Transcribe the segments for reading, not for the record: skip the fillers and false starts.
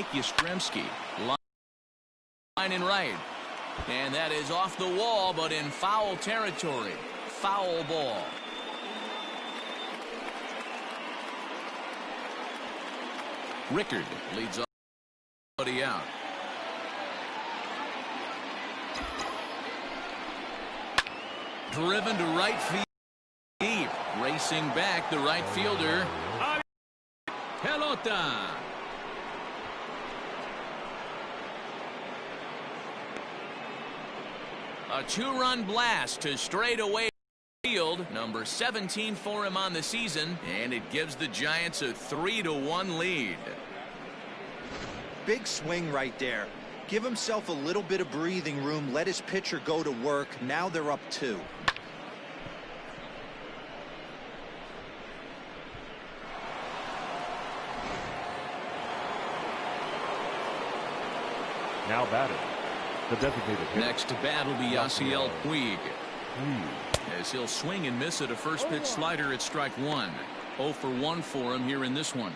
Mike Yastrzemski. Line and right. And that is off the wall, but in foul territory. Foul ball. Rickard leads somebody out. Driven to right field. Deep. Racing back the right fielder. Pelota. A two-run blast to straightaway field. Number 17 for him on the season, and it gives the Giants a 3-1 lead. Big swing right there. Give himself a little bit of breathing room. Let his pitcher go to work. Now they're up 2. Now batting, the designated hitter. Next to bat will be Yasiel Puig. As he'll swing and miss at a first pitch slider at strike 1. 0 for 1 for him here in this one.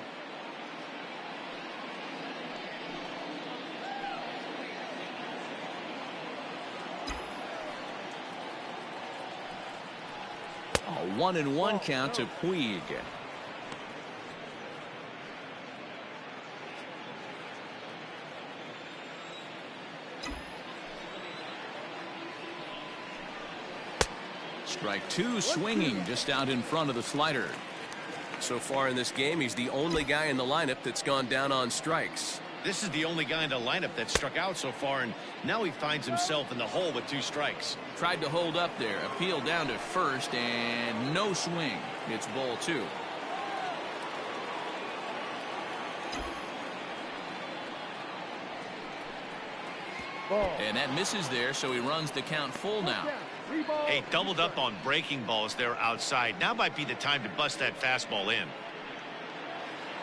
A 1-1 count to Puig. Strike 2, swinging just out in front of the slider. So far in this game, he's the only guy in the lineup that's gone down on strikes. This is the only guy in the lineup that struck out so far, and now he finds himself in the hole with 2 strikes. Tried to hold up there. Appeal down to first, and no swing. It's ball 2. And that misses there, so he runs the count full now. Hey, doubled up on breaking balls there outside. Now might be the time to bust that fastball in.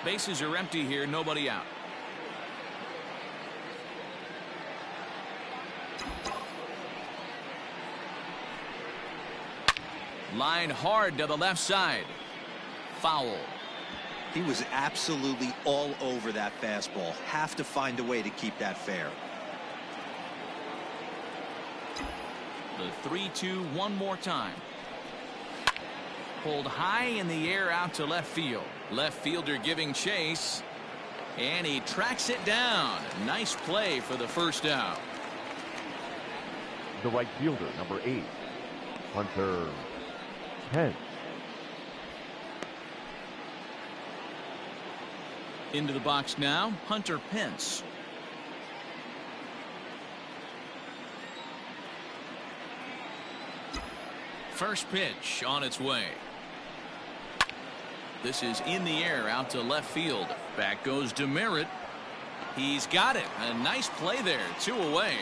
Bases are empty here, nobody out. Line hard to the left side. Foul. He was absolutely all over that fastball. Have to find a way to keep that fair. The 3-2 one more time. Pulled high in the air out to left field. Left fielder giving chase. And he tracks it down. Nice play for the first out. The right fielder, number 8, Hunter Pence. Into the box now, Hunter Pence. First pitch on its way. This is in the air out to left field. Back goes DeMeritt. He's got it. A nice play there. 2 away.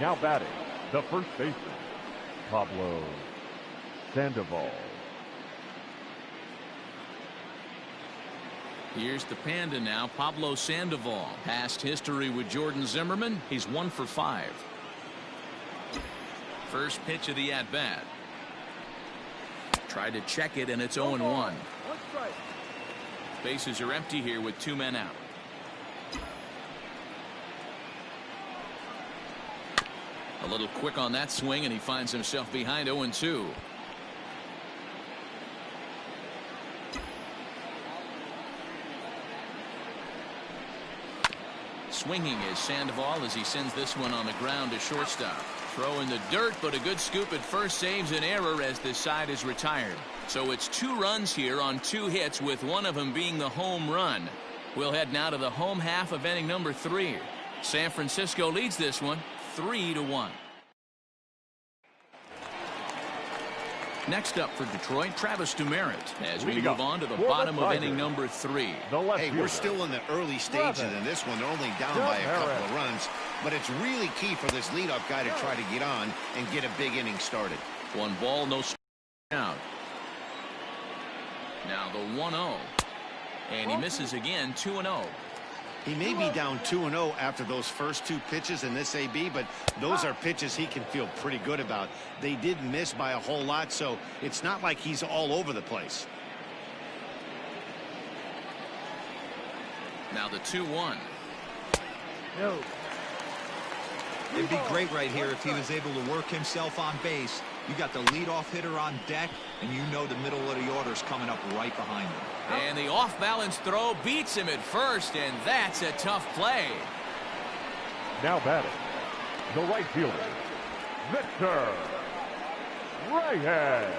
Now batting, the first baseman, Pablo Sandoval. Here's the Panda now, Pablo Sandoval. Past history with Jordan Zimmerman. He's 1 for 5. First pitch of the at-bat. Tried to check it, and it's 0-1. Bases are empty here with 2 men out. A little quick on that swing, and he finds himself behind 0-2. Swinging is Sandoval as he sends this one on the ground to shortstop. Throw in the dirt, but a good scoop at first saves an error as this side is retired. So it's 2 runs here on 2 hits, with one of them being the home run. We'll head now to the home half of inning number 3. San Francisco leads this one 3-1. Next up for Detroit, Travis DeMeritt, as we move on to the bottom of inning number 3. Hey, we're still in the early stages in this one. They're only down by a couple of runs, but it's really key for this leadoff guy to try to get on and get a big inning started. 1 ball, no strike out. Now the 1-0, and he misses again. 2-0. He may be down 2-0 after those first 2 pitches in this AB, but those are pitches he can feel pretty good about. They did miss by a whole lot, so it's not like he's all over the place. Now the 2-1. No. It'd be great right here if he was able to work himself on base. You got the leadoff hitter on deck, and you know the middle of the order's coming up right behind him. And the off-balance throw beats him at first, and that's a tough play. Now batting, the right fielder, Victor Reyes.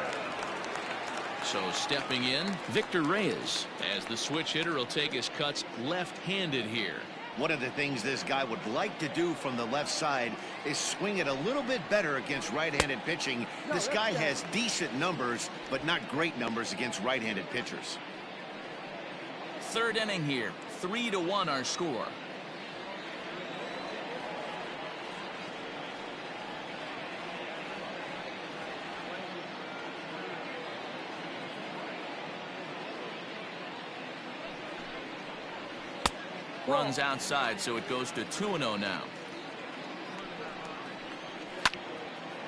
So stepping in, Victor Reyes, as the switch hitter will take his cuts left-handed here. One of the things this guy would like to do from the left side is swing it a little bit better against right-handed pitching. This guy has decent numbers, but not great numbers against right-handed pitchers. Third inning here, 3-1 our score. Runs outside, so it goes to 2-0 now.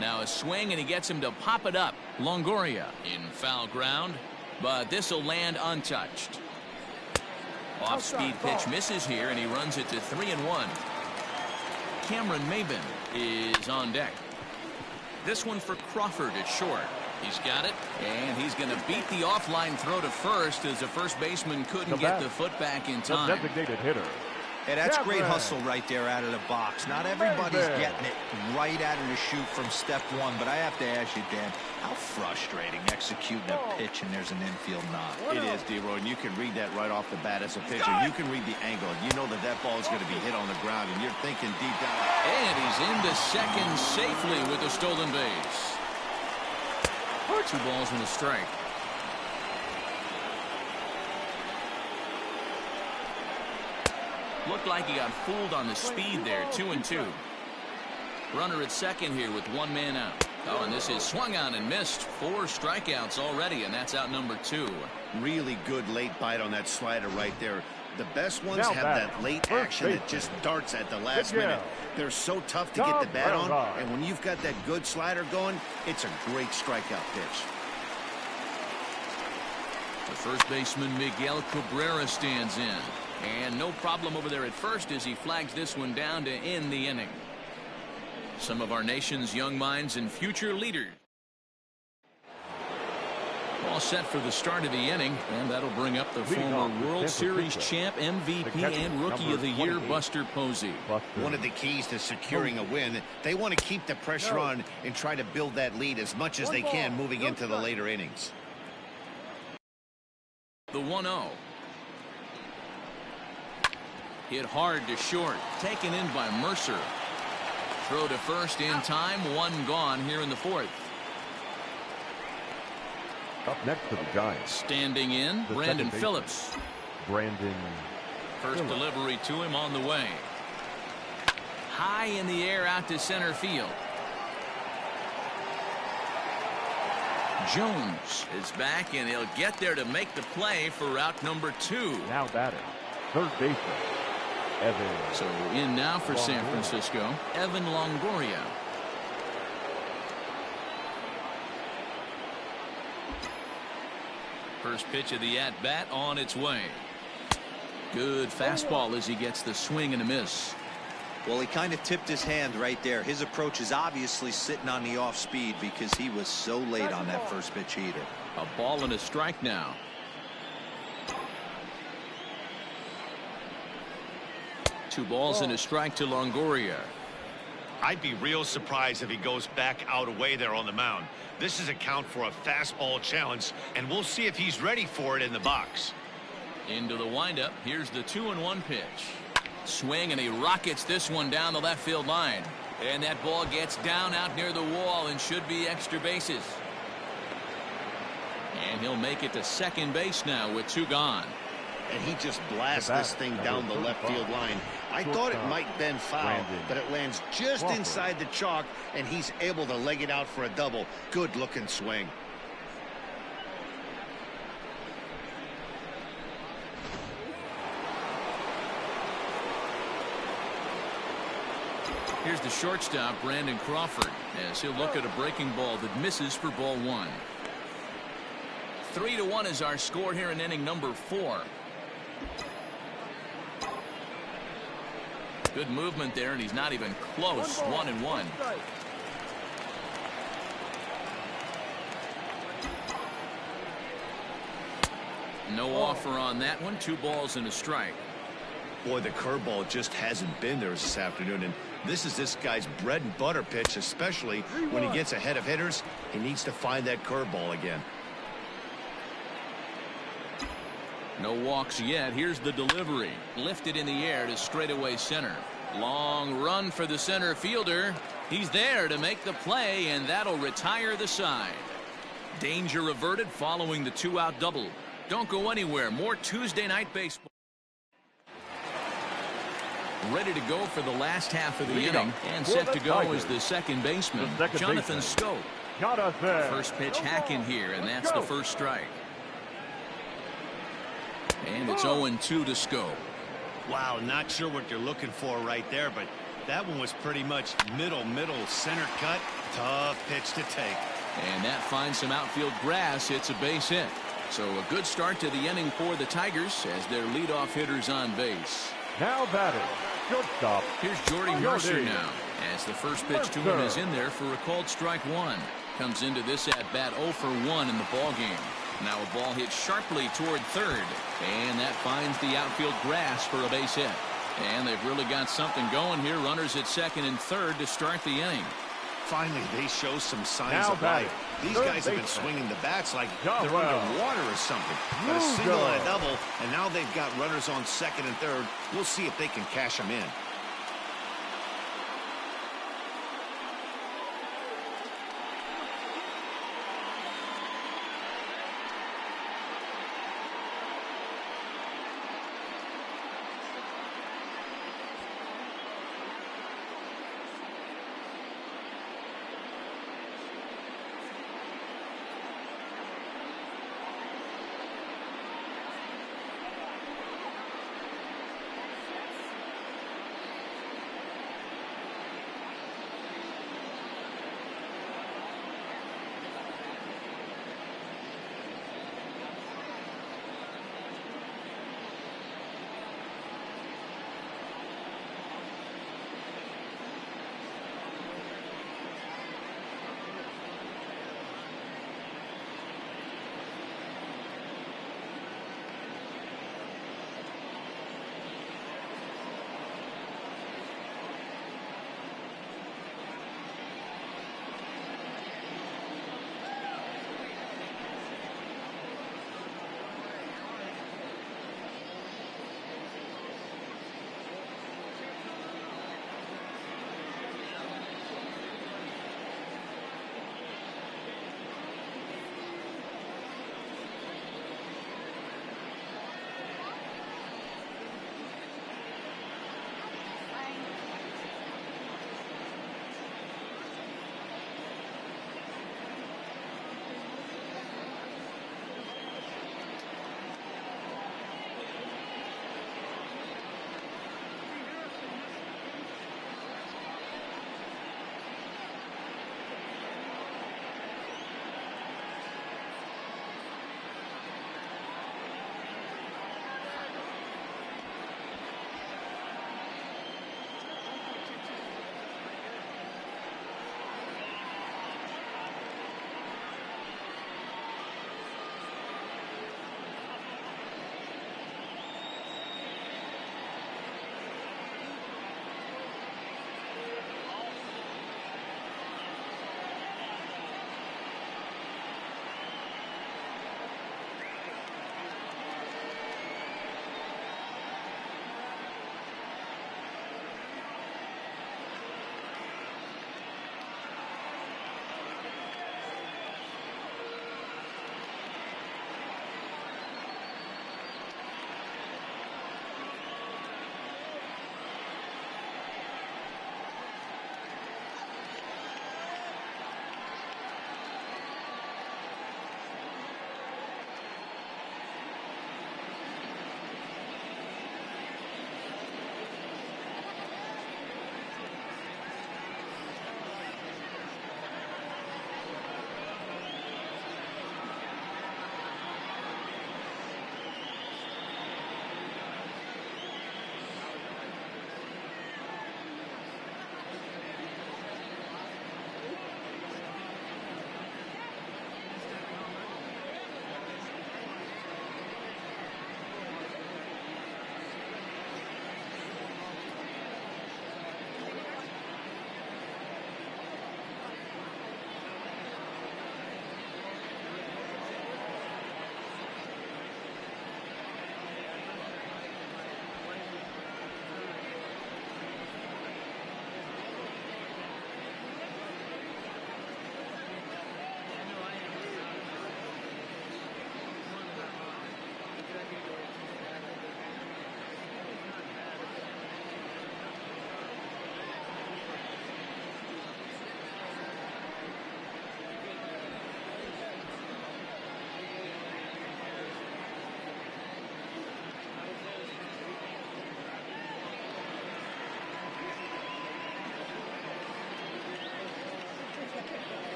Now a swing, and he gets him to pop it up. Longoria in foul ground, but this will land untouched. Off-speed pitch misses here, and he runs it to 3-1. Cameron Maben is on deck. This one for Crawford at short. He's got it, and he's going to beat the offline throw to first as the first baseman couldn't get the foot back in time. The designated hitter. Hey, that's great hustle right there out of the box. Not everybody's getting it right out of the chute from step one, but I have to ask you, Dan, how frustrating executing a pitch and there's an infield knock. It is, D-Roy, and you can read that right off the bat as a pitcher. You can read the angle. You know that that ball is going to be hit on the ground, and you're thinking deep down. And he's into second safely with the stolen base. 2 balls and a strike. Looked like he got fooled on the speed there. 2-2. Runner at second here with 1 man out. Oh, and this is swung on and missed. 4 strikeouts already, and that's out number 2. Really good late bite on that slider right there. The best ones have that late action that just darts at the last minute. They're so tough to get the bat on, and when you've got that good slider going, it's a great strikeout pitch. The first baseman Miguel Cabrera stands in, and no problem over there at first as he flags this one down to end the inning. Some of our nation's young minds and future leaders all set for the start of the inning, and that'll bring up the former World Series champ, MVP, and Rookie of the Year, Buster Posey. One of the keys to securing a win, they want to keep the pressure on and try to build that lead as much as they can moving into the later innings. The 1-0. Hit hard to short, taken in by Mercer. Throw to first in time, 1 gone here in the 4th. Up next for the Giants. Standing in, Brandon Phillips. Brandon. First delivery to him on the way. High in the air out to center field. Jones is back, and he'll get there to make the play for route number 2. Now batting, third baseman, Evan. So in now for San Francisco, Evan Longoria. First pitch of the at-bat on its way. Good fastball as he gets the swing and a miss. Well, he kind of tipped his hand right there. His approach is obviously sitting on the off speed because he was so late on that first pitch heater. A ball and a strike now. Two balls and a strike to Longoria. I'd be real surprised if he goes back out away there on the mound. This is a count for a fastball challenge, and we'll see if he's ready for it in the box. Into the windup. Here's the 2-1 pitch. Swing, and he rockets this one down the left field line. And that ball gets down out near the wall and should be extra bases. And he'll make it to second base now with 2 gone. And he just blasts this thing down the left field line. I thought it might been foul, but it lands just inside the chalk, and he's able to leg it out for a double. Good looking swing. Here's the shortstop, Brandon Crawford, as he'll look at a breaking ball that misses for ball 1. 3-1 is our score here in inning number 4. Good movement there, and he's not even close. 1-1. No offer on that one. 2 balls and a strike. Boy, the curveball just hasn't been there this afternoon, and this is this guy's bread and butter pitch, especially when he gets ahead of hitters. He needs to find that curveball again. No walks yet. Here's the delivery. Lifted in the air to straightaway center. Long run for the center fielder. He's there to make the play, and that'll retire the side. Danger averted following the 2-out double. Don't go anywhere. More Tuesday night baseball. Ready to go for the last half of the inning, and set to go is the second baseman, Jonathan Scope. First pitch hacking here, and that's the first strike. And it's 0-2 to Scope. Wow, not sure what you're looking for right there, but that one was pretty much middle, center cut. Tough pitch to take. And that finds some outfield grass. It's a base hit. So a good start to the inning for the Tigers as their leadoff hitter's on base. Now batting, shortstop. Here's Jordy Mercer now, as the first pitch to him is in there for a called strike 1. Comes into this at bat 0 for 1 in the ball game. Now a ball hit sharply toward third, and that finds the outfield grass for a base hit. And they've really got something going here. Runners at second and third to start the inning. Finally, they show some signs of life. These guys have been swinging the bats like they're underwater or something. Got a single and a double, and now they've got runners on second and third. We'll see if they can cash them in.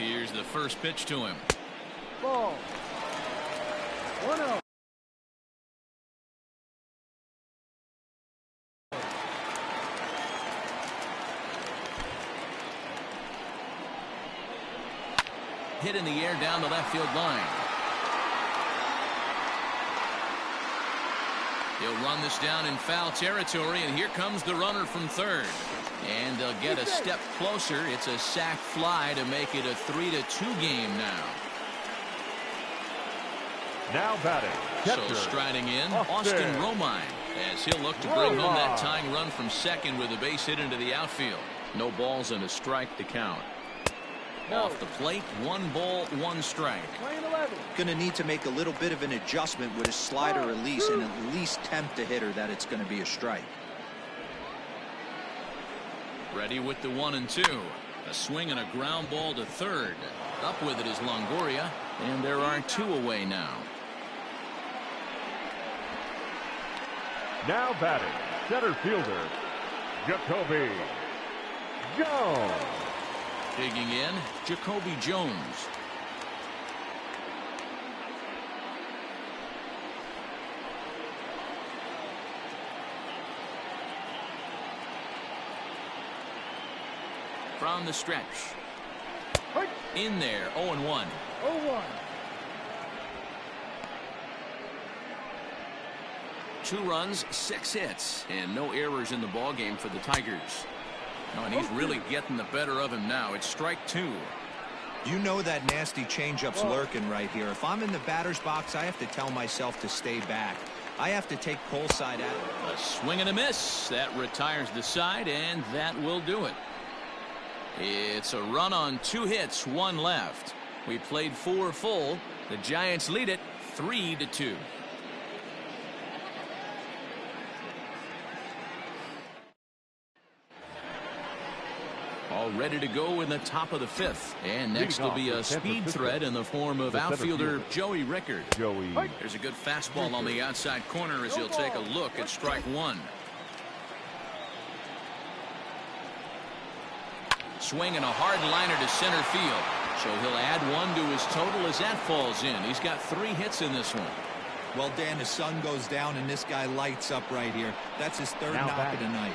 Here's the first pitch to him. Ball. 1-0. Hit in the air down the left field line. He'll run this down in foul territory, and here comes the runner from third. And they'll get a step closer. It's a sac fly to make it a 3-2 game now. Now batting. So striding in, Austin Romine, as he'll look to bring home that tying run from second with a base hit into the outfield. No balls and a strike to count. Off the plate, 1 ball, 1 strike. Going to need to make a little bit of an adjustment with his slider release and at least tempt the hitter that it's going to be a strike. Ready with the 1-2. A swing and a ground ball to third. Up with it is Longoria, and there are 2 away now. Now batting, center fielder, Jacoby Jones. Digging in, Jacoby Jones. From the stretch. In there, 0-1. 0-1. Two runs, 6 hits, and no errors in the ballgame for the Tigers. No, and he's really getting the better of him now. It's strike 2. You know that nasty changeup's lurking right here. If I'm in the batter's box, I have to tell myself to stay back. I have to take pull side at it. A swing and a miss. That retires the side, and that will do it. It's a run on 2 hits, 1 left. We played 4 full. The Giants lead it 3-2. All ready to go in the top of the 5th. And next will be a speed threat in the form of outfielder Joey Rickard. There's a good fastball on the outside corner as he'll take a look at strike 1. Swing and a hard liner to center field. So he'll add 1 to his total as that falls in. He's got 3 hits in this one. Well, Dan, the sun goes down and this guy lights up right here. That's his 3rd knock of the night.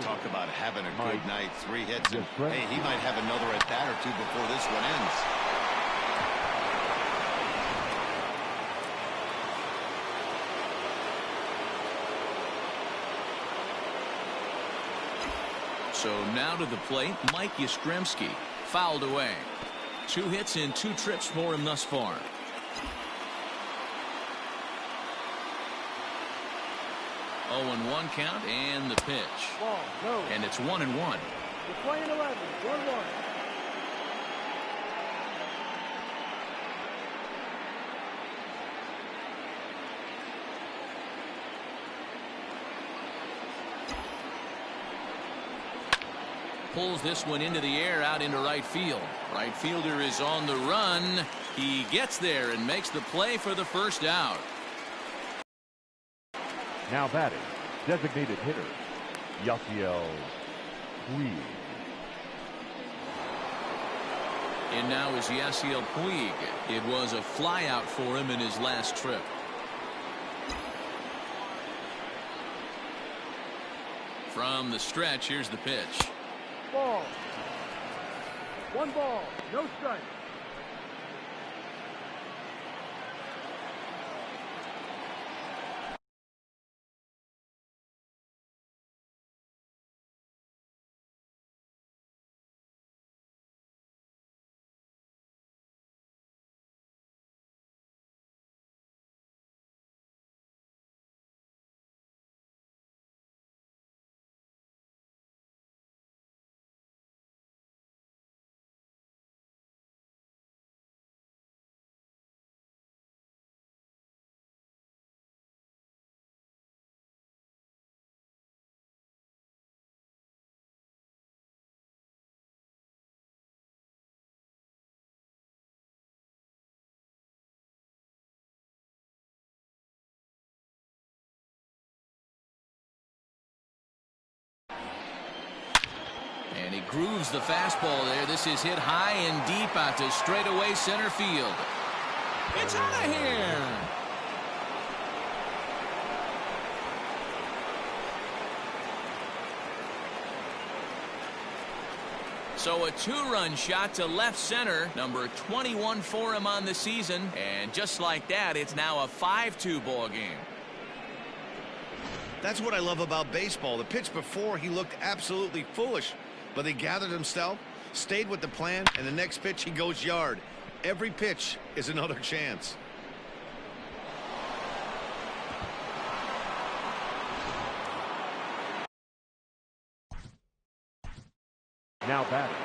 Talk about having a good night. 3 hits. And, hey, he might have another at bat or 2 before this one ends. So now to the plate, Mike Yastrzemski. Fouled away. 2 hits in 2 trips for him thus far. Oh, 0-1 count and the pitch. Ball, no. And it's 1-1. You're playing 11. 1-1. Pulls this one into the air out into right field. Right fielder is on the run. He gets there and makes the play for the first out. Now batting, designated hitter, Yasiel Puig. And now is Yasiel Puig. It was a flyout for him in his last trip. From the stretch, here's the pitch. Ball. 1 ball, no strike. And he grooves the fastball there. This is hit high and deep out to straightaway center field. It's out of here. So a two-run shot to left center, number 21 for him on the season. And just like that, it's now a 5-2 ball game. That's what I love about baseball. The pitch before, he looked absolutely foolish, but he gathered himself, stayed with the plan, and the next pitch he goes yard. Every pitch is another chance. Now batting.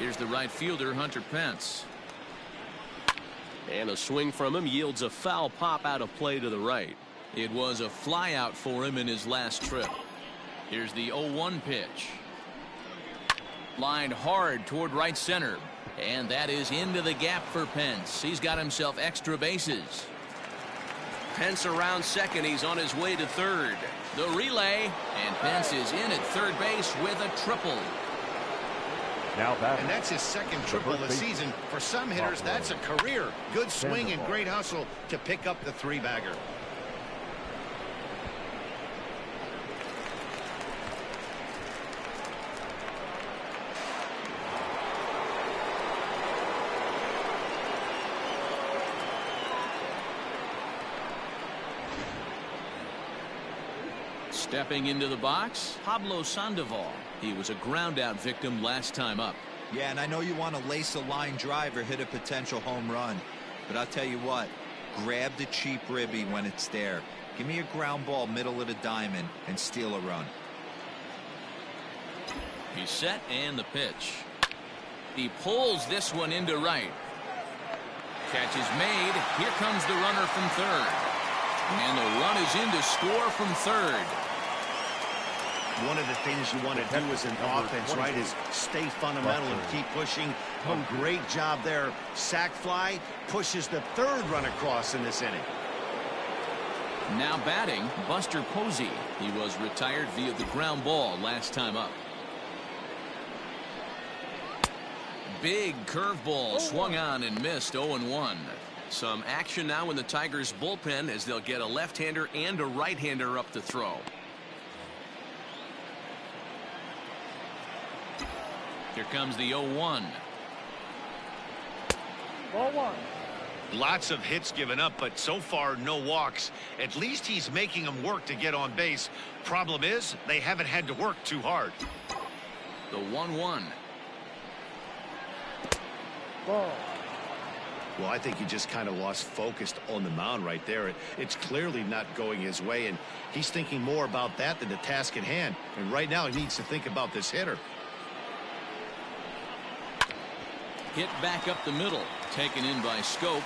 Here's the right fielder, Hunter Pence. And a swing from him yields a foul pop out of play to the right. It was a flyout for him in his last trip. Here's the 0-1 pitch. Lined hard toward right center. And that is into the gap for Pence. He's got himself extra bases. Pence around second. He's on his way to third. The relay, and Pence is in at third base with a triple. Now that. And that's his second triple of the season. For some hitters, that's a career. Good swing and great hustle to pick up the three-bagger. Stepping into the box, Pablo Sandoval. He was a ground-out victim last time up. Yeah, and I know you want to lace a line drive or hit a potential home run. But I'll tell you what, grab the cheap ribby when it's there. Give me a ground ball middle of the diamond and steal a run. He's set and the pitch. He pulls this one into right. Catch is made. Here comes the runner from third. And the run is in to score from third. One of the things you want to do as an offense, right, is stay fundamental and keep pushing. A great job there. Sac fly pushes the third run across in this inning. Now batting, Buster Posey. He was retired via the ground ball last time up. Big curveball swung on and missed. 0-1. Some action now in the Tigers bullpen as they'll get a left-hander and a right-hander up to throw. Here comes the 0-1. Ball one. Lots of hits given up, but so far no walks. At least he's making them work to get on base. Problem is, they haven't had to work too hard. The 1-1. Ball. Well, I think he just kind of lost focus on the mound right there. It's clearly not going his way, and he's thinking more about that than the task at hand. And right now he needs to think about this hitter. Hit back up the middle. Taken in by Scope.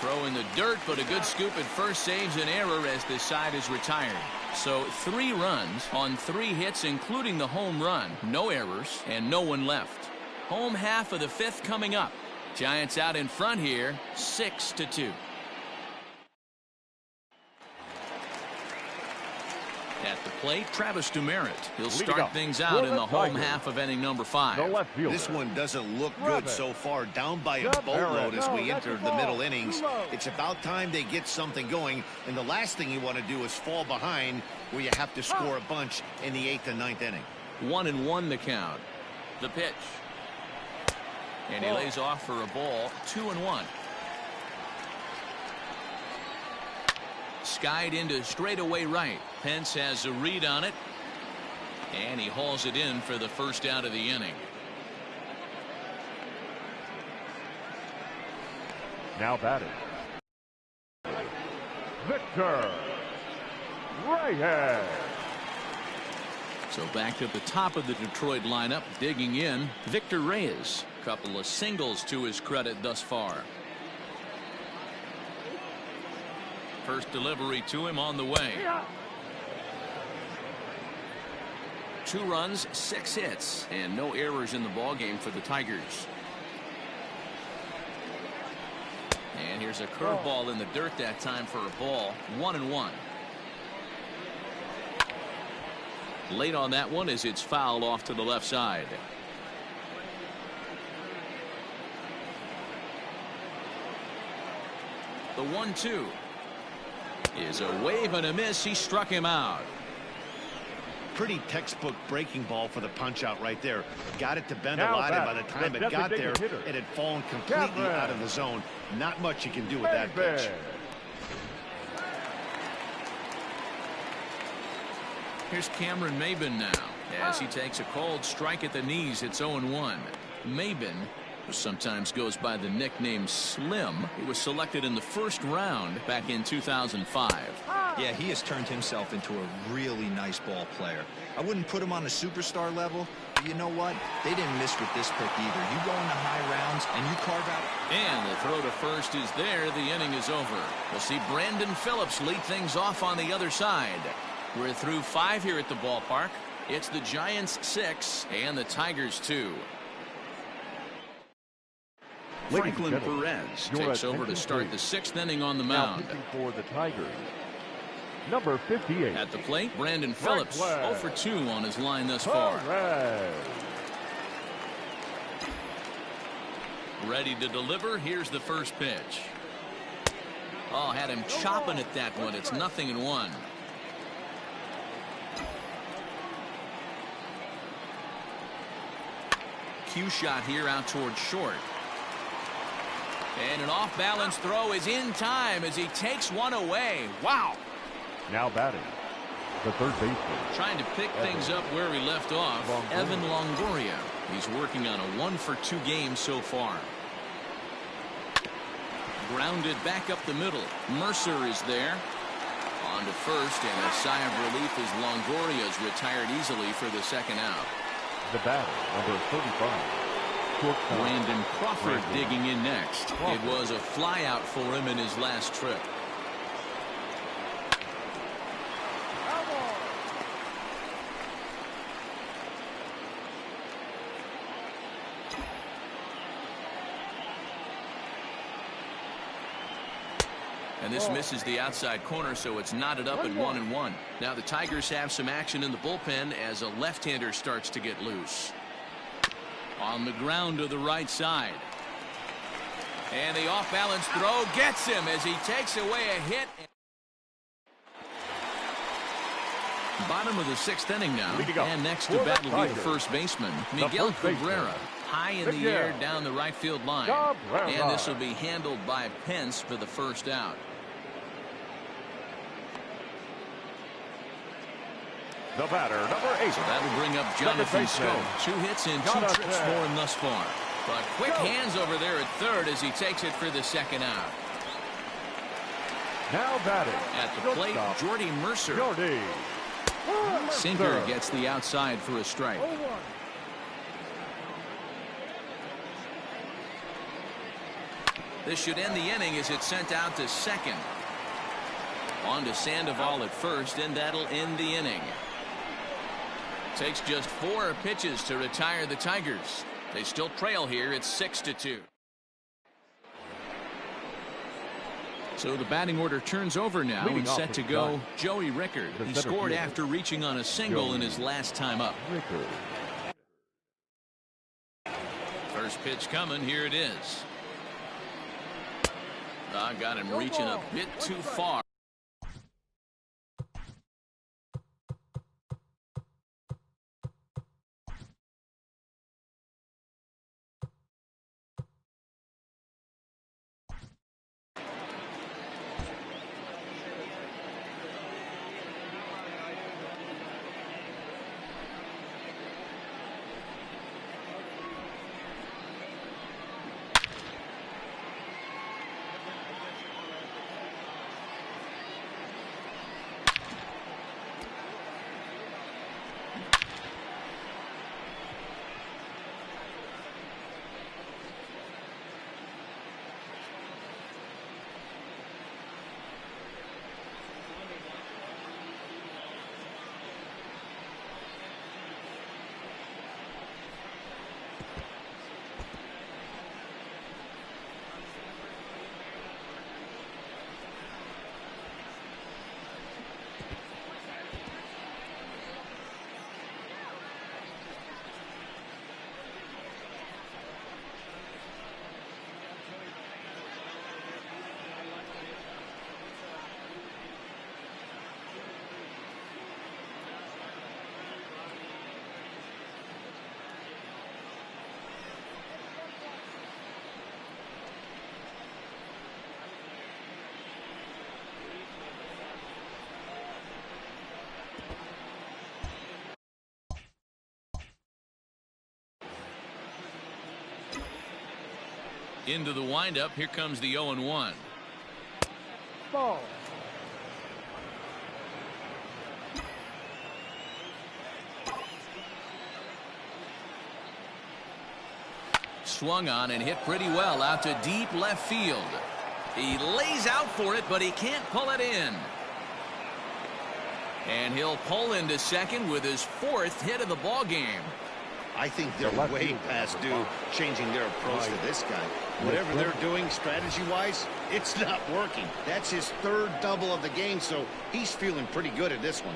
Throw in the dirt, but a good scoop at first saves an error as this side is retired. So 3 runs on 3 hits, including the home run. No errors and no one left. Home half of the 5th coming up. Giants out in front here, 6-2. At the plate, Travis Demerit. He'll start things out in the home half of inning number 5. This one doesn't look good so far. Down by a boatload as we enter the middle innings. It's about time they get something going. And the last thing you want to do is fall behind where you have to score a bunch in the 8th and 9th inning. 1-1 the count. The pitch. And he lays off for a ball. 2-1. Skied into straightaway right. Pence has a read on it. And he hauls it in for the first out of the inning. Now batting, Victor Reyes. So back to the top of the Detroit lineup, digging in, Victor Reyes. Couple of singles to his credit thus far. First delivery to him on the way. 2 runs, 6 hits, and no errors in the ballgame for the Tigers. And here's a curveball in the dirt that time for a ball. 1-1. Late on that one as it's fouled off to the left side. The 1-2 is a wave and a miss. He struck him out. Pretty textbook breaking ball for the punch out right there. Got it to bend a lot, and by the time it got there, it had fallen completely out of the zone. Not much you can do with that pitch. Here's Cameron Maybin now as he takes a cold strike at the knees. It's 0-1. Maybin Sometimes goes by the nickname Slim. He was selected in the first round back in 2005. Yeah, he has turned himself into a really nice ball player. I wouldn't put him on a superstar level, but you know what? They didn't miss with this pick either. You go into high rounds and you carve out. And the throw to first is there. The inning is over. We'll see Brandon Phillips lead things off on the other side. We're through 5 here at the ballpark. It's the Giants 6 and the Tigers 2. Franklin Perez takes over to start the 6th inning on the mound. For the Tigers, number 58. At the plate, Brandon Phillips 0 for 2 on his line thus far. Ready to deliver. Here's the first pitch. Oh, had him chopping at that one. It's 0-1. Cue shot here out towards short. And an off-balance throw is in time as he takes one away. Wow. Now batting, the third baseman. Trying to pick things up where he left off. Evan Longoria. He's working on a 1 for 2 game so far. Grounded back up the middle. Mercer is there. On to first, and a sigh of relief as Longoria's retired easily for the second out. The batter, number 35. Brandon Crawford digging in next. It was a flyout for him in his last trip. And this misses the outside corner, so it's knotted up at 1-1. Now the Tigers have some action in the bullpen as a left-hander starts to get loose. On the ground to the right side. And the off-balance throw gets him as he takes away a hit. Bottom of the 6th inning now. And next to battle will be the first baseman, Miguel Cabrera. High in the air down the right field line. And this will be handled by Pence for the first out. The batter, number 8. So that'll bring up Jonathan Schoop. 2 hits and 2 trips for him thus far. But quick hands over there at third as he takes it for the second out. Now batting at the plate, Jordy Mercer. Sinker gets the outside for a strike. This should end the inning as it's sent out to second. On to Sandoval at first, and that'll end the inning. Takes just 4 pitches to retire the Tigers. They still trail here. It's 6-2. So the batting order turns over now and set to go Joey Rickard. He scored after reaching on a single in his last time up. First pitch coming. Here it is. Got him reaching a bit too far. Into the windup. Here comes the 0-1. Ball. Swung on and hit pretty well out to deep left field. He lays out for it, but he can't pull it in. And he'll pull into second with his 4th hit of the ball game. I think they're way past due changing their approach to this guy. Whatever they're doing strategy-wise, it's not working. That's his 3rd double of the game, so he's feeling pretty good at this one.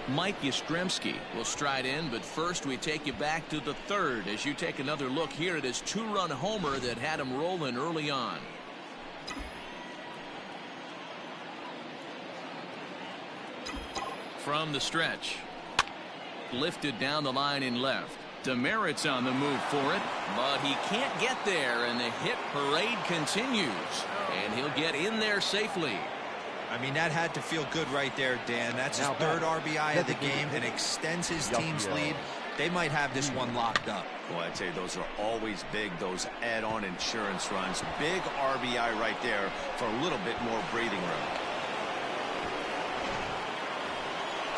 Mike Yastrzemski will stride in, but first we take you back to the 3rd as you take another look here at his 2-run homer that had him rolling early on. From the stretch. Lifted down the line in left. Demerit's on the move for it, but he can't get there, and the hit parade continues. And he'll get in there safely. I mean, that had to feel good right there, Dan. That's his 3rd RBI of the game and extends his team's lead. They might have this one locked up. Well, I'd say those are always big, those add-on insurance runs. Big RBI right there for a little bit more breathing room.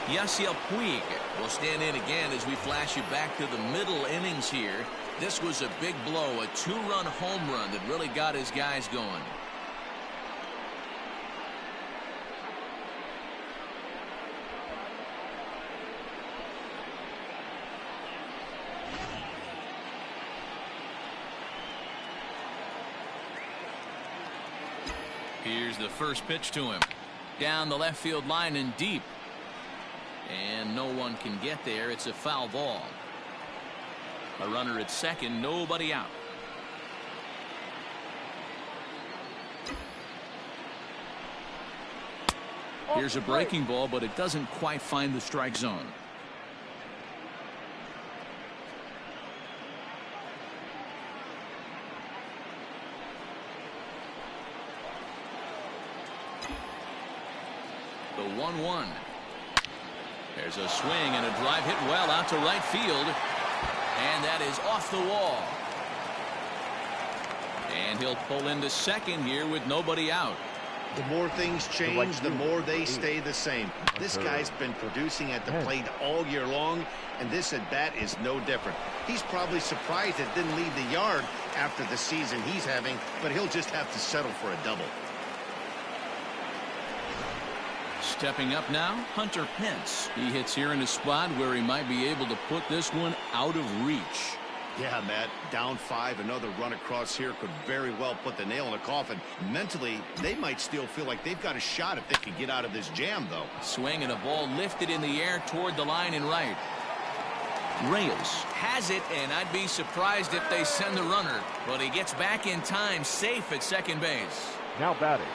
Yasiel Puig will stand in again as we flash you back to the middle innings here. This was a big blow, a 2-run home run that really got his guys going. Here's the first pitch to him. Down the left field line and deep. And no one can get there. It's a foul ball. A runner at second, nobody out. Here's a breaking ball, but it doesn't quite find the strike zone. The 1-1. There's a swing and a drive hit well out to right field. And that is off the wall. And he'll pull into second here with nobody out. The more things change, the more they stay the same. This guy's been producing at the plate all year long, and this at-bat is no different. He's probably surprised it didn't leave the yard after the season he's having, but he'll just have to settle for a double. Stepping up now, Hunter Pence. He hits here in a spot where he might be able to put this one out of reach. Yeah, Matt, down 5, another run across here could very well put the nail in the coffin. Mentally, they might still feel like they've got a shot if they can get out of this jam, though. Swing and a ball lifted in the air toward the line and right. Reyes has it, and I'd be surprised if they send the runner, but he gets back in time, safe at second base. Now batting.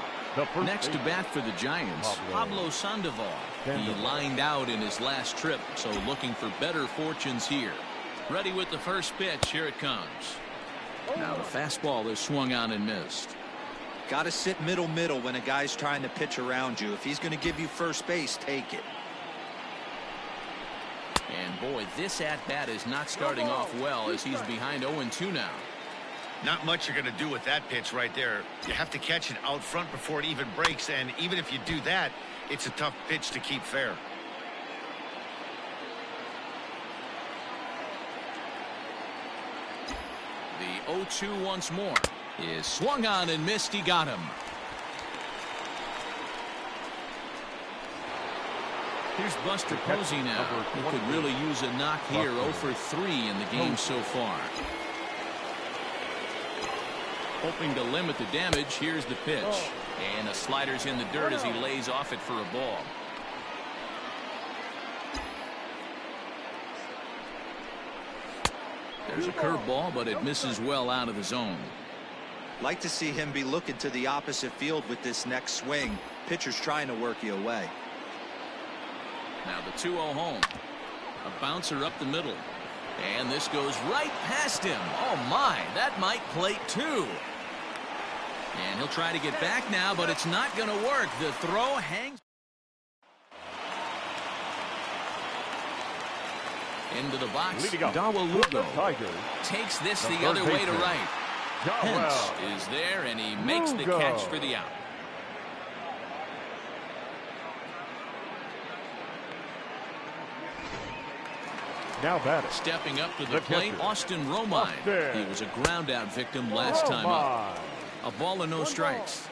Next to bat for the Giants, Pablo Sandoval. He lined out in his last trip, so looking for better fortunes here. Ready with the first pitch. Here it comes. Now the fastball is swung on and missed. Got to sit middle when a guy's trying to pitch around you. If he's going to give you first base, take it. And boy, this at-bat is not starting off well as he's behind 0-2 now. Not much you're going to do with that pitch right there. You have to catch it out front before it even breaks, and even if you do that, it's a tough pitch to keep fair. The 0-2 once more is swung on and missed. He got him. Here's Buster Posey now. He could really use a knock here. 0 for 3 in the game so far. Hoping to limit the damage. Here's the pitch. And the slider's in the dirt as he lays off it for a ball. There's a curveball, but it misses well out of the zone. Like to see him be looking to the opposite field with this next swing. Pitcher's trying to work you away. Now the 2-0 home. A bouncer up the middle. And this goes right past him. Oh my, that might plate two. And he'll try to get back now, but it's not going to work. The throw hangs into the box. Dawa Lugo takes this the other way to right. Hence is there, and he makes the catch for the out. Now batting. Stepping up to the plate, Austin Romine. He was a ground-out victim last time up. A ball and no strikes.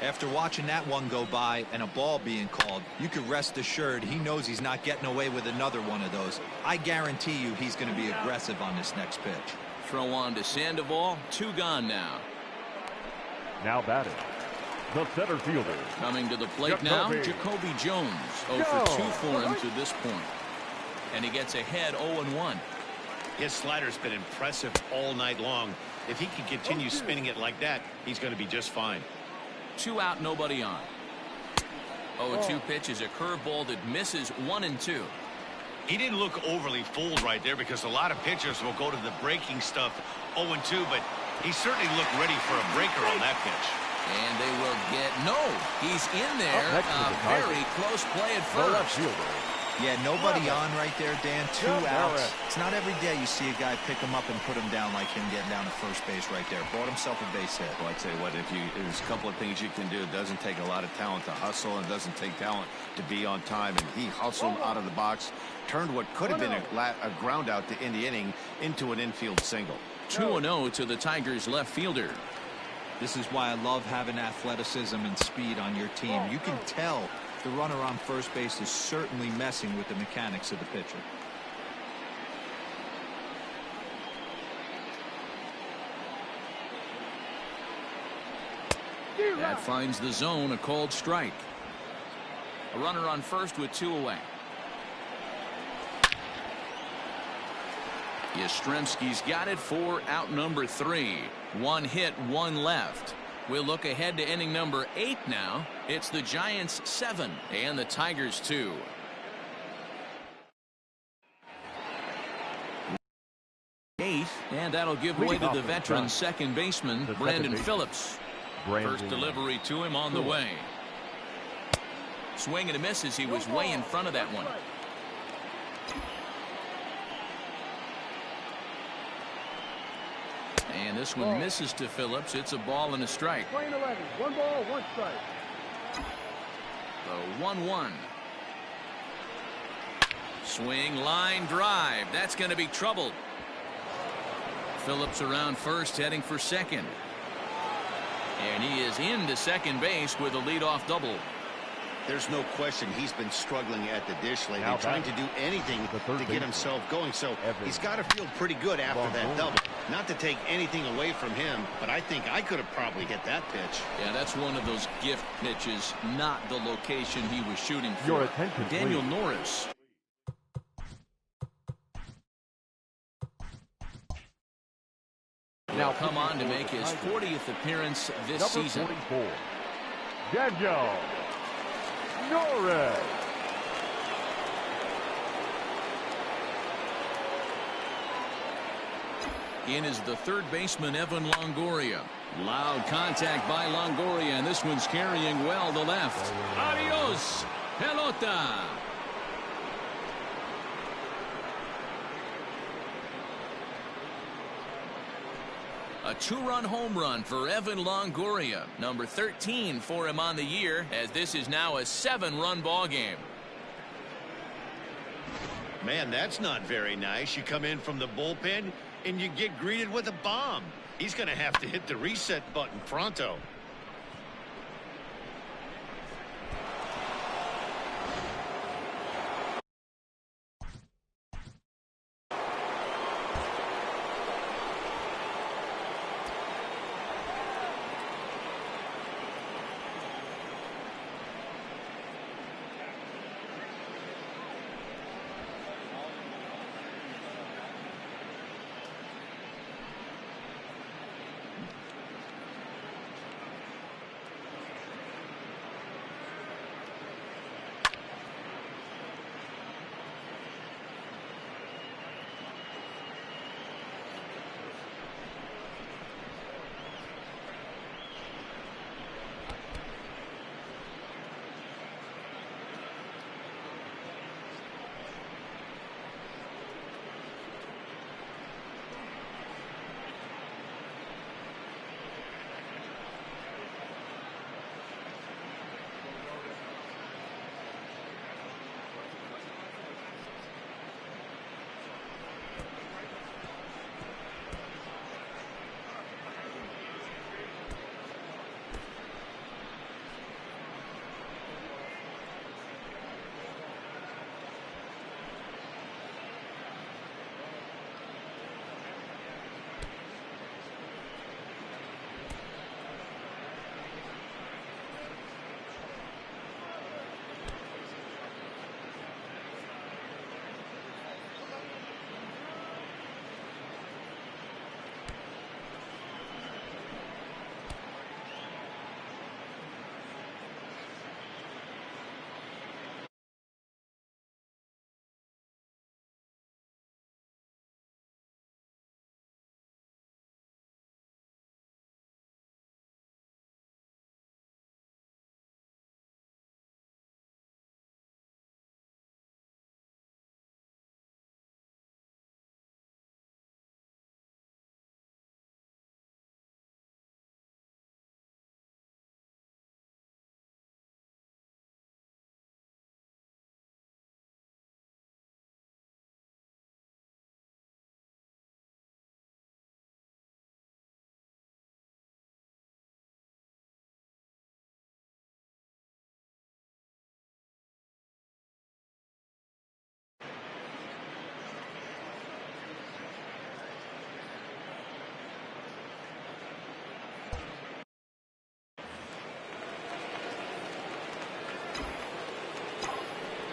After watching that one go by and a ball being called, you can rest assured he knows he's not getting away with another one of those. I guarantee you he's going to be aggressive on this next pitch. Throw on to Sandoval. 2 gone now. Now batting. The center fielder. Coming to the plate now, Jacoby Jones. 0 for 2 for him to this point. And he gets ahead 0-1. His slider's been impressive all night long. If he can continue spinning it like that, he's going to be just fine. 2 out, nobody on. 0-2 pitch is a curveball that misses 1-2. He didn't look overly fooled right there because a lot of pitchers will go to the breaking stuff 0-2, but he certainly looked ready for a breaker on that pitch. And they will get he's in there. Very close play at first. Yeah, nobody on right there, Dan. 2 outs. It's not every day you see a guy pick him up and put him down like him getting down to first base right there. Bought himself a base hit. Well, I'd say what, there's a couple of things you can do. It doesn't take a lot of talent to hustle, and it doesn't take talent to be on time. And he hustled out of the box, turned what could have been a ground out to end the inning into an infield single. 2-0 to the Tigers left fielder. This is why I love having athleticism and speed on your team. You can tell the runner on first base is certainly messing with the mechanics of the pitcher. That finds the zone, a called strike. A runner on first with 2 away. Yastrzemski's got it for out number 3. 1 hit, 1 left. We'll look ahead to inning number 8 now. It's the Giants 7 and the Tigers 2. And that'll give way to the veteran second baseman, Brandon Phillips. First delivery to him on the way. Swing and a miss as he was way in front of that one. And this one misses to Phillips. It's a ball and a strike. 1 ball, 1 strike. The 1-1. Swing, line, drive. That's going to be trouble. Phillips around first, heading for second. And he is into second base with a leadoff double. There's no question he's been struggling at the dish lately, trying to do anything to get himself going. So he's got to feel pretty good after that double. Not to take anything away from him, but I think I could have probably hit that pitch. Yeah, that's one of those gift pitches, not the location he was shooting for. Your attention, Daniel please. Norris. Now come on to make his 40th appearance this season. 44. Daniel Norris. In is the third baseman, Evan Longoria. Loud contact by Longoria, and this one's carrying well to left. Adios, pelota. A 2-run home run for Evan Longoria, number 13 for him on the year, as this is now a 7-run ball game. Man, that's not very nice. You come in from the bullpen and you get greeted with a bomb. He's going to have to hit the reset button pronto.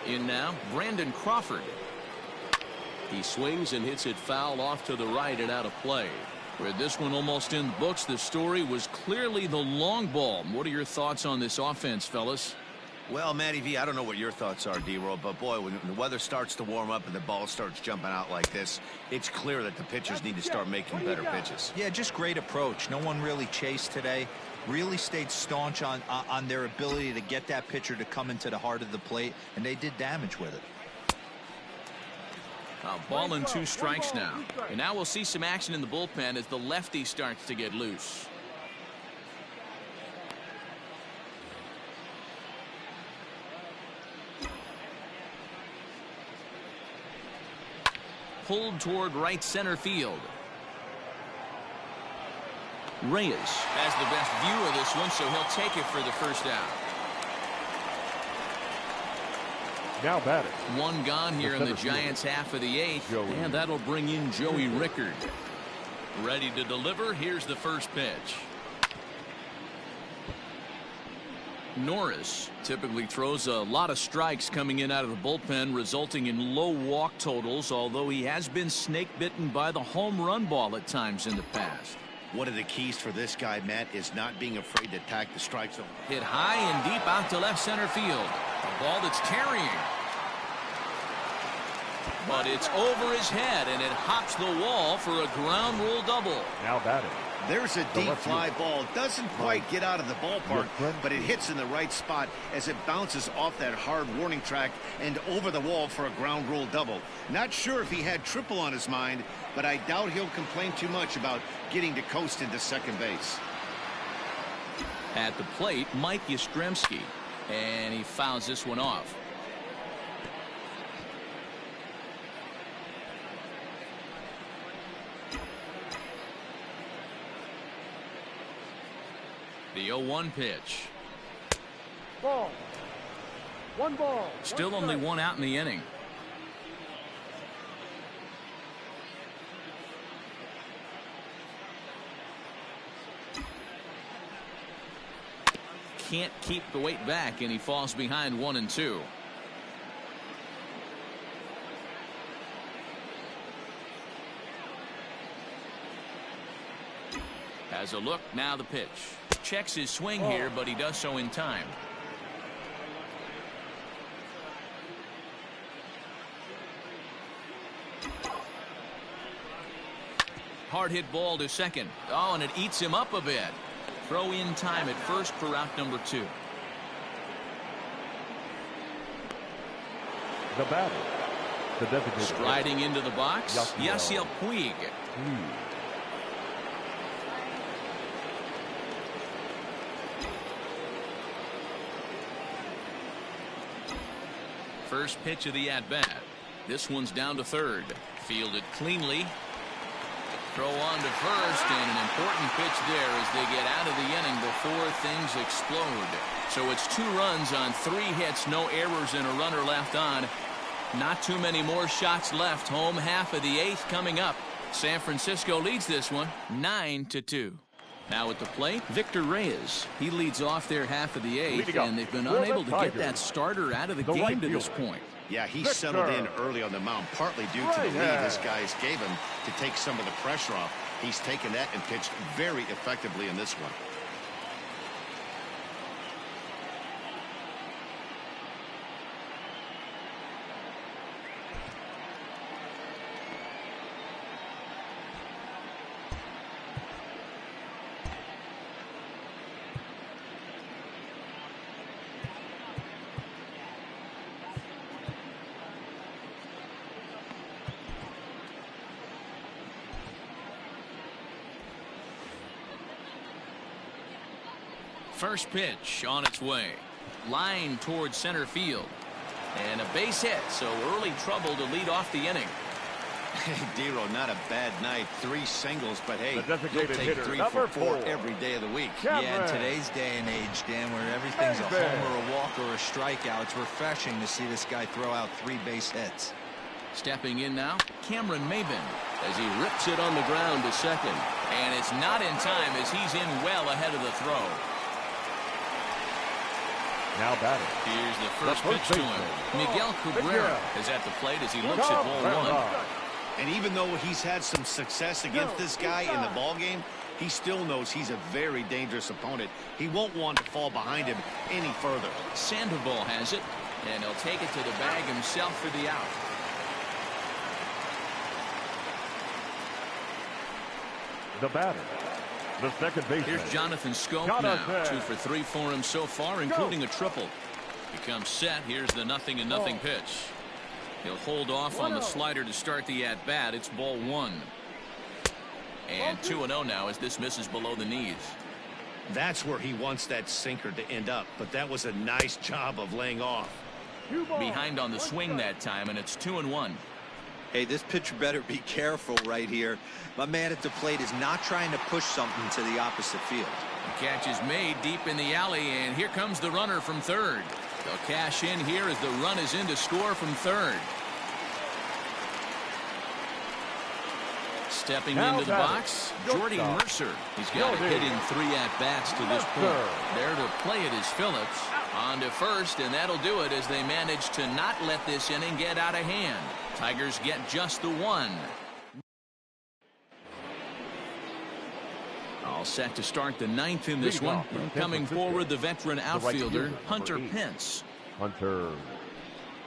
In now, Brandon Crawford. He swings and hits it foul off to the right and out of play. With this one almost in the books, the story was clearly the long ball. What are your thoughts on this offense, fellas? Well, Matty V, I don't know what your thoughts are, D-Roll, but boy, when the weather starts to warm up and the ball starts jumping out like this, it's clear that the pitchers need to start making better pitches. Yeah, just great approach. No one really chased today. Really stayed staunch on their ability to get that pitcher to come into the heart of the plate, and they did damage with it. A ball and 2 strikes now. And now we'll see some action in the bullpen as the lefty starts to get loose. Pulled toward right center field. Reyes has the best view of this one, so he'll take it for the first out. Now batting. 1 gone here in the Giants' half of the 8th, and that'll bring in Joey Rickard. Ready to deliver. Here's the first pitch. Norris typically throws a lot of strikes coming in out of the bullpen, resulting in low walk totals, although he has been snake bitten by the home run ball at times in the past. One of the keys for this guy, Matt, is not being afraid to attack the strike zone. Hit high and deep out to left center field. A ball that's carrying. But it's over his head, and it hops the wall for a ground rule double. Now batting. There's a deep fly ball. Doesn't quite get out of the ballpark, but it hits in the right spot as it bounces off that hard warning track and over the wall for a ground rule double. Not sure if he had triple on his mind, but I doubt he'll complain too much about getting to coast into second base. At the plate, Mike Yastrzemski, and he fouls this one off. The 0-1 pitch. Ball. 1 ball. Still only 1 out in the inning. Can't keep the weight back, and he falls behind 1 and 2. Has a look, now the pitch. Checks his swing here, but he does so in time. Hard hit ball to second. Oh, and it eats him up a bit. Throw in time at first for out number 2. The batter. The designated. Striding into the box, Yasiel Puig. First pitch of the at-bat. This one's down to third. Fielded cleanly. Throw on to first, and an important pitch there as they get out of the inning before things explode. So it's 2 runs on 3 hits, no errors, and a runner left on. Not too many more shots left. Home half of the 8th coming up. San Francisco leads this one 9-2. Now at the plate, Victor Reyes. He leads off their half of the 8th, and they've been unable to get that starter out of the game to this point. Yeah, he settled in early on the mound, partly due to the lead his guys gave him to take some of the pressure off. He's taken that and pitched very effectively in this one. First pitch on its way. Line towards center field. And a base hit, so early trouble to lead off the inning. D-Roll, not a bad night. 3 singles, but hey, you'll take hitter, 3 for 4 every day of the week. Yeah, in today's day and age, Dan, where everything's a homer, a walk, or a strikeout, it's refreshing to see this guy throw out 3 base hits. Stepping in now, Cameron Maybin as he rips it on the ground to second. And it's not in time as he's in well ahead of the throw. Now batting. Here's the first pitch to him. Miguel Cabrera is at the plate as he looks at ball one. And even though he's had some success against this guy in the ball game, he still knows he's a very dangerous opponent. He won't want to fall behind him any further. Sandoval has it, and he'll take it to the bag himself for the out. The batter, the second baseman. Here's Jonathan Schoop now. 2 for 3 for him so far, including a triple. He comes set. Here's the 0-0 pitch. He'll hold off on the slider to start the at-bat. It's ball one. And 2-0 now as this misses below the knees. That's where he wants that sinker to end up, but that was a nice job of laying off. Behind on the swing that time, and it's 2-1. Hey, this pitcher better be careful right here. My man at the plate is not trying to push something to the opposite field. The catch is made deep in the alley, and here comes the runner from third. They'll cash in here as the run is in to score from third. Stepping into the box, Jordy Mercer. He's got a hit in 3 at-bats to this point. There to play it is Phillips. On to first, and that'll do it as they manage to not let this inning get out of hand. Tigers get just the one. All set to start the 9th in this one. Coming forward, the veteran outfielder, Hunter Pence. Hunter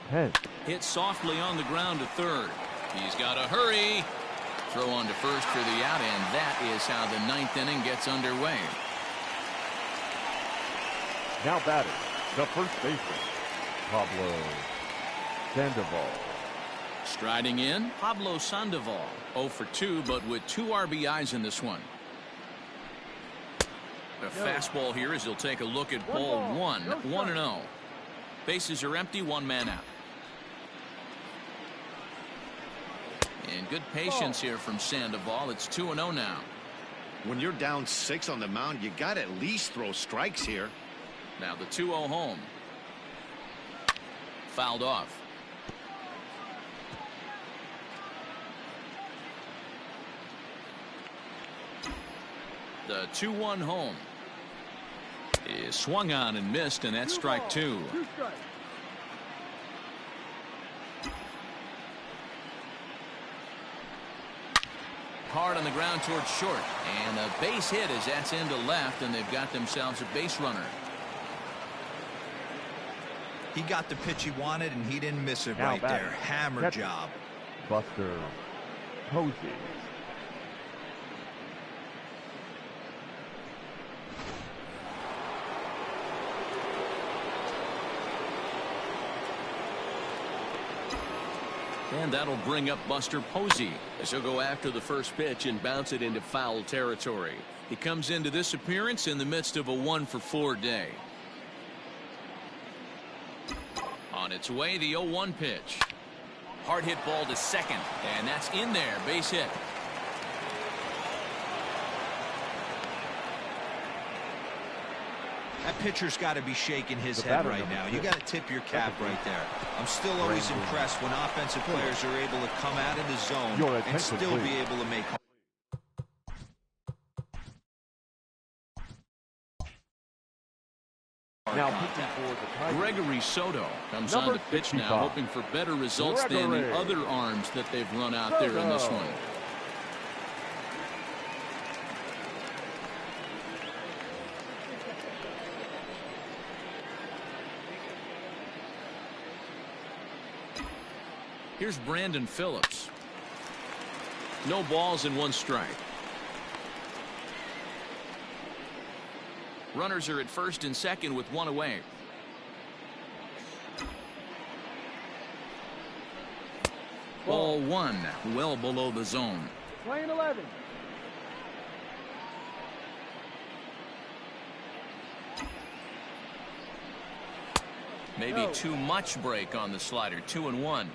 Pence. Hit softly on the ground to third. He's got to hurry. Throw on to first for the out, and that is how the 9th inning gets underway. Now batting, the first baseman, Pablo Sandoval. Striding in, Pablo Sandoval. 0 for 2, but with 2 RBIs in this one. A fastball here as he'll take a look at ball one. 1-0. Bases are empty, 1 man out. And good patience here from Sandoval. It's 2-0 now. When you're down 6 on the mound, you got to at least throw strikes here. Now the 2-0 home. Fouled off. The 2-1 home is swung on and missed, and that's strike 2. Hard on the ground towards short, and a base hit as that's into left, and they've got themselves a base runner. He got the pitch he wanted, and he didn't miss it now right there. Hammer job. Buster Posey. And that'll bring up Buster Posey as he'll go after the first pitch and bounce it into foul territory. He comes into this appearance in the midst of a 1-for-4 day. On its way, the 0-1 pitch. Hard hit ball to second, and that's in there. Base hit. That pitcher's got to be shaking his head right now. You got to tip your cap right there. I'm still always impressed when offensive players are able to come out of the zone and still be able to make. Now pitching for the Tigers, Gregory Soto comes on to pitch now, hoping for better results than the other arms that they've run out there in this one. Here's Brandon Phillips. No balls and 1 strike. Runners are at first and second with 1 away. Ball 1, well below the zone. Playing 11. Maybe too much break on the slider. 2-1.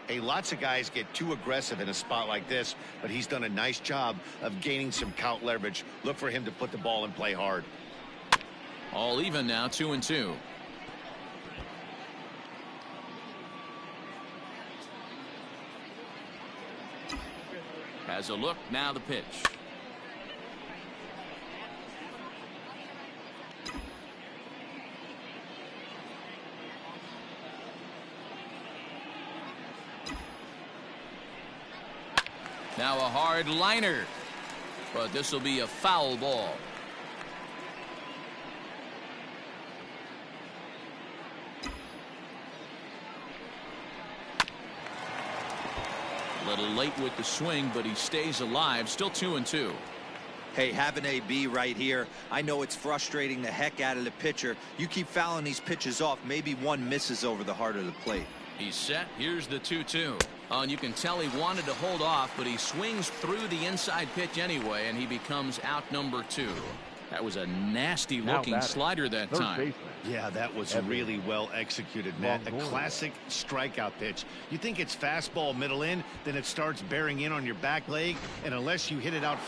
Hey, lots of guys get too aggressive in a spot like this, but he's done a nice job of gaining some count leverage. Look for him to put the ball in play hard. All even now, 2-2. Has a look, now the pitch. Now a hard liner, but this will be a foul ball. A little late with the swing, but he stays alive. Still 2-2. Hey, have an AB right here. I know it's frustrating the heck out of the pitcher. You keep fouling these pitches off, maybe one misses over the heart of the plate. He's set. Here's the 2-2. Oh, and you can tell he wanted to hold off, but he swings through the inside pitch anyway, and he becomes out number 2. That was a nasty looking slider that time. Yeah, that was really well executed, Matt. A classic strikeout pitch. You think it's fastball middle in, then it starts bearing in on your back leg, and unless you hit it out.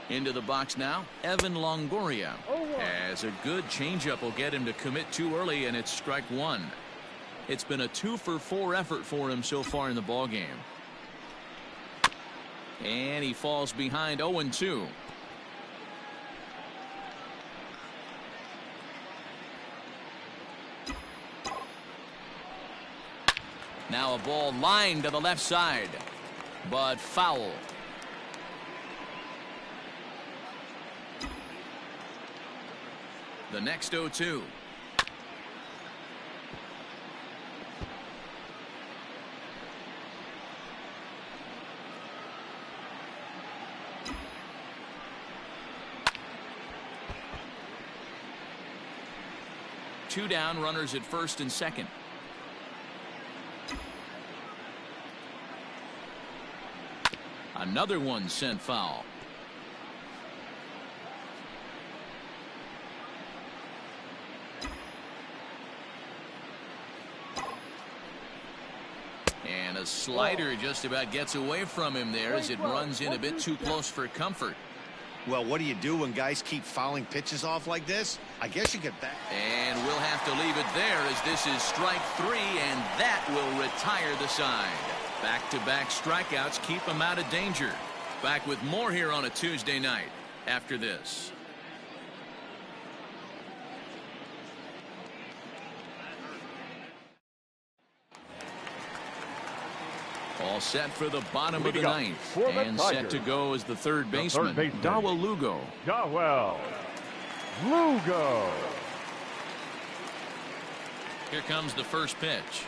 Into the box now, Evan Longoria. As a good changeup will get him to commit too early, and it's strike one. It's been a 2-for-4 effort for him so far in the ballgame. And he falls behind 0-2. Now a ball lined to the left side, but foul. The next 0-2. Two down, runners at first and second. Another one sent foul. And a slider just about gets away from him there as it runs in a bit too close for comfort. Well, what do you do when guys keep fouling pitches off like this? I guess you get back. And we'll have to leave it there as this is strike three, and that will retire the side. Back-to-back strikeouts keep him out of danger. Back with more here on a Tuesday night after this. All set for the bottom of the ninth. And set to go as the third baseman, Dawel Lugo. Dawel Lugo. Here comes the first pitch.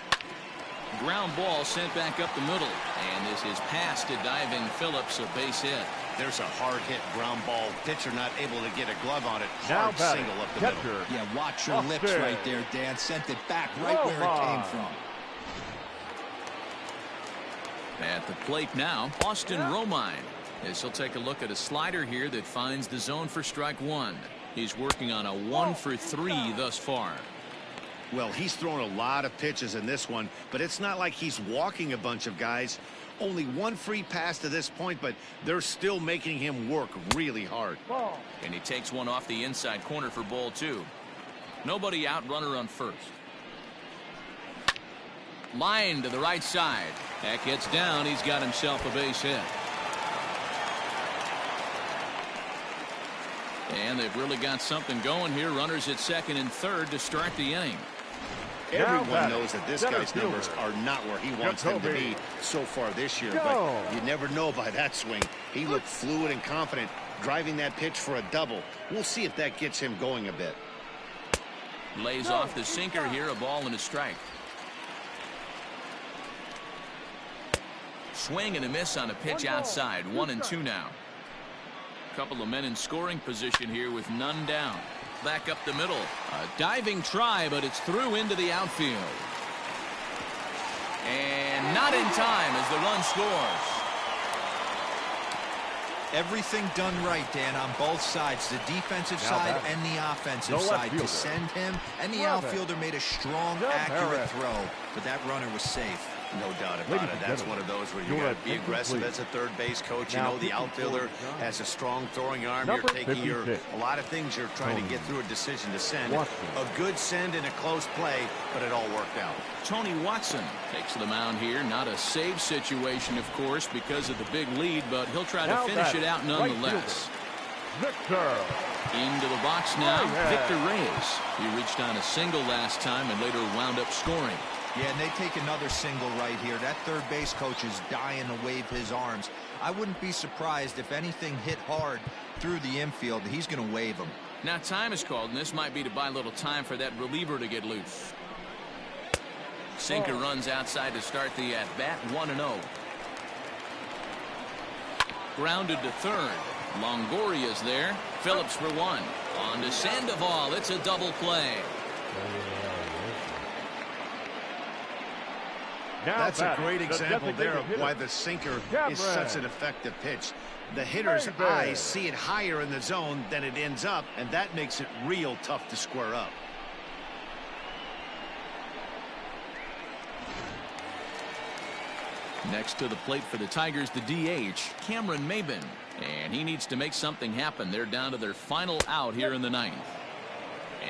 Ground ball sent back up the middle. And this is past to diving Phillips, a base hit. There's a hard hit ground ball. Pitcher not able to get a glove on it. Now Hard single up the middle. Yeah, watch your lips right there, Dan. Sent it back right where it came from. At the plate now, Austin Romine. As he'll take a look at a slider here that finds the zone for strike one. He's working on a 1-for-3 thus far. Well, he's thrown a lot of pitches in this one, but it's not like he's walking a bunch of guys. Only one free pass to this point, but they're still making him work really hard. And he takes one off the inside corner for ball two. Nobody out, runner on first. Line to the right side. That gets down. He's got himself a base hit. And they've really got something going here. Runners at second and third to start the inning. Everyone knows that this guy's numbers are not where he wants them to be so far this year, but you never know by that swing. He looked fluid and confident, driving that pitch for a double. We'll see if that gets him going a bit. Lays off the sinker here, a ball and a strike. Swing and a miss on a pitch outside. 1-2 now. Couple of men in scoring position here with none down. Back up the middle. A diving try, but it's through into the outfield. And not in time as the run scores. Everything done right, Dan, on both sides, the defensive side and the offensive side. To send him, and the outfielder made a strong, accurate throw, but that runner was safe. No doubt about it. That's one of those where you got to be aggressive as a third base coach. You know the outfielder has a strong throwing arm. You're taking a lot of things you're trying to get through a decision to send. A good send in a close play, but it all worked out. Tony Watson takes the mound here. Not a save situation, of course, because of the big lead, but he'll try to finish it out nonetheless. Victor. Into the box now, Victor Reyes. He reached on a single last time and later wound up scoring. Yeah, and they take another single right here. That third base coach is dying to wave his arms. I wouldn't be surprised if anything hit hard through the infield. He's going to wave them. Now time is called, and this might be to buy a little time for that reliever to get loose. Sinker runs outside to start the at-bat. 1-0. Grounded to third. Longoria's there. Phillips for one. On to Sandoval. It's a double play. That's a great example there of why the sinker is such an effective pitch. The hitter's eyes see it higher in the zone than it ends up, and that makes it real tough to square up. Next to the plate for the Tigers, the DH, Cameron Maben. And he needs to make something happen. They're down to their final out here in the ninth.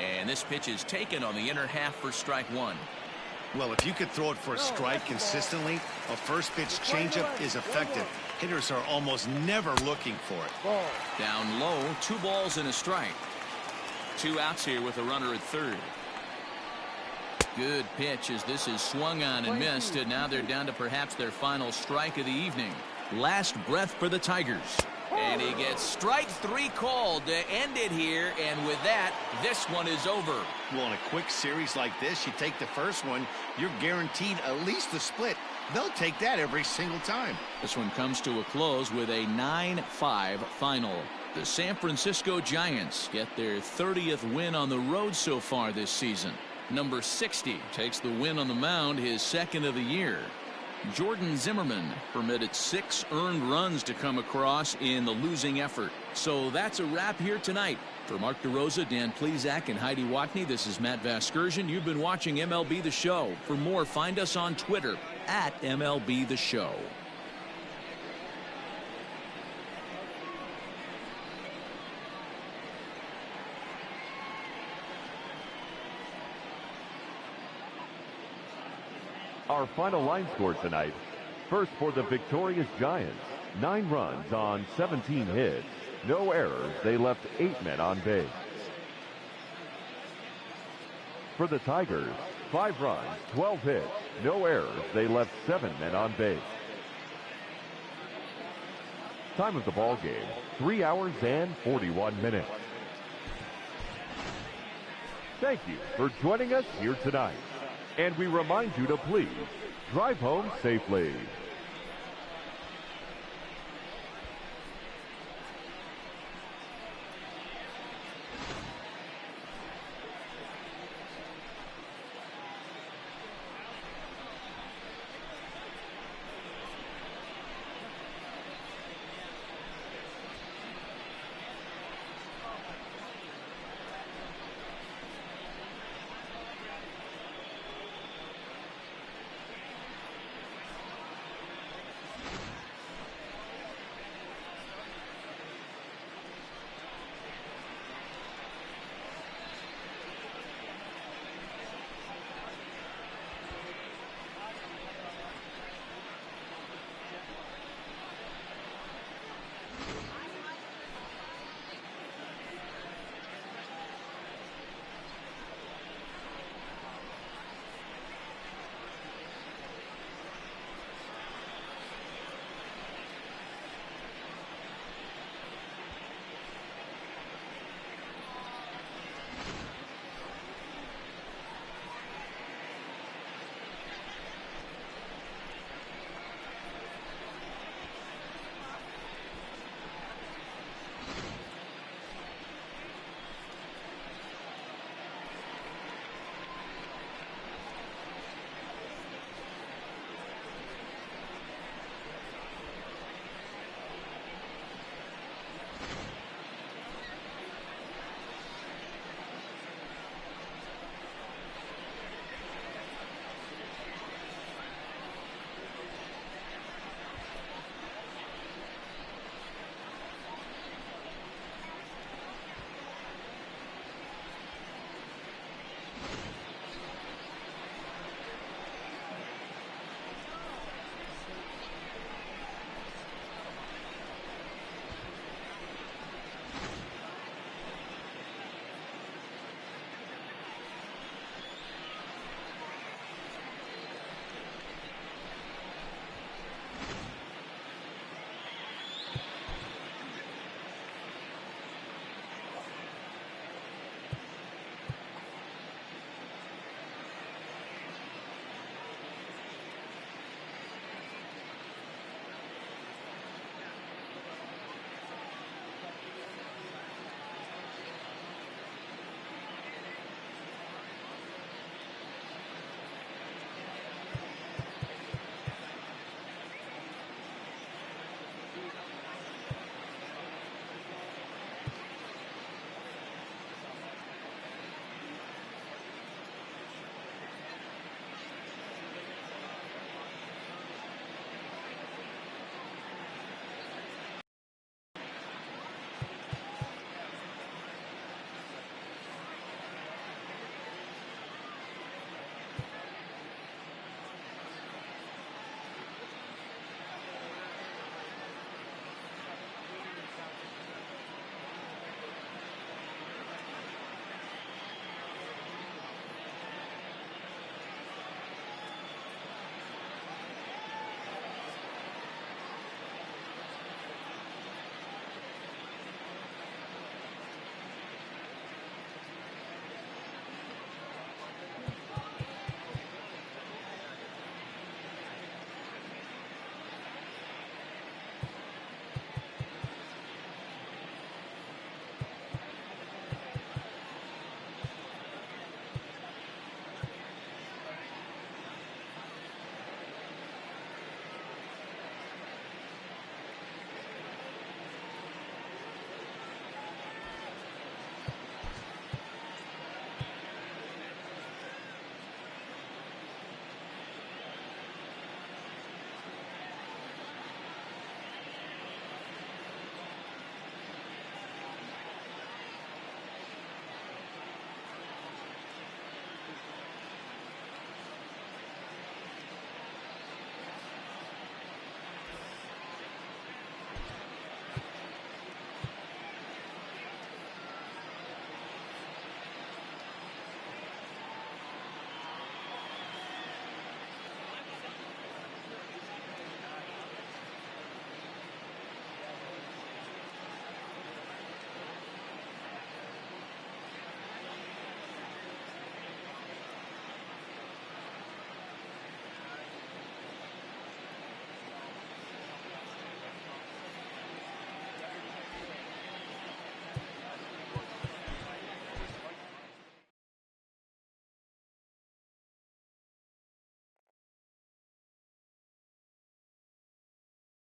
And this pitch is taken on the inner half for strike one. Well, if you could throw it for a strike consistently, a first pitch changeup is effective. Hitters are almost never looking for it. Down low, 2 balls and a strike. 2 outs here with a runner at third. Good pitch as this is swung on and missed, and now they're down to perhaps their final strike of the evening. Last breath for the Tigers. And he gets strike 3 called to end it here, and with that, this one is over. Well, in a quick series like this, you take the first one, you're guaranteed at least the split. They'll take that every single time. This one comes to a close with a 9-5 final. The San Francisco Giants get their 30th win on the road so far this season. Number 60 takes the win on the mound, his second of the year. Jordan Zimmerman permitted 6 earned runs to come across in the losing effort. So that's a wrap here tonight. For Mark DeRosa, Dan Plesac, and Heidi Watney, this is Matt Vasgersian. You've been watching MLB The Show. For more, find us on Twitter at MLB The Show. Our final line score tonight. First for the victorious Giants, 9 runs on 17 hits. No errors. They left 8 men on base. For the Tigers, 5 runs, 12 hits. No errors. They left 7 men on base. Time of the ball game, 3 hours and 41 minutes. Thank you for joining us here tonight. And we remind you to please drive home safely.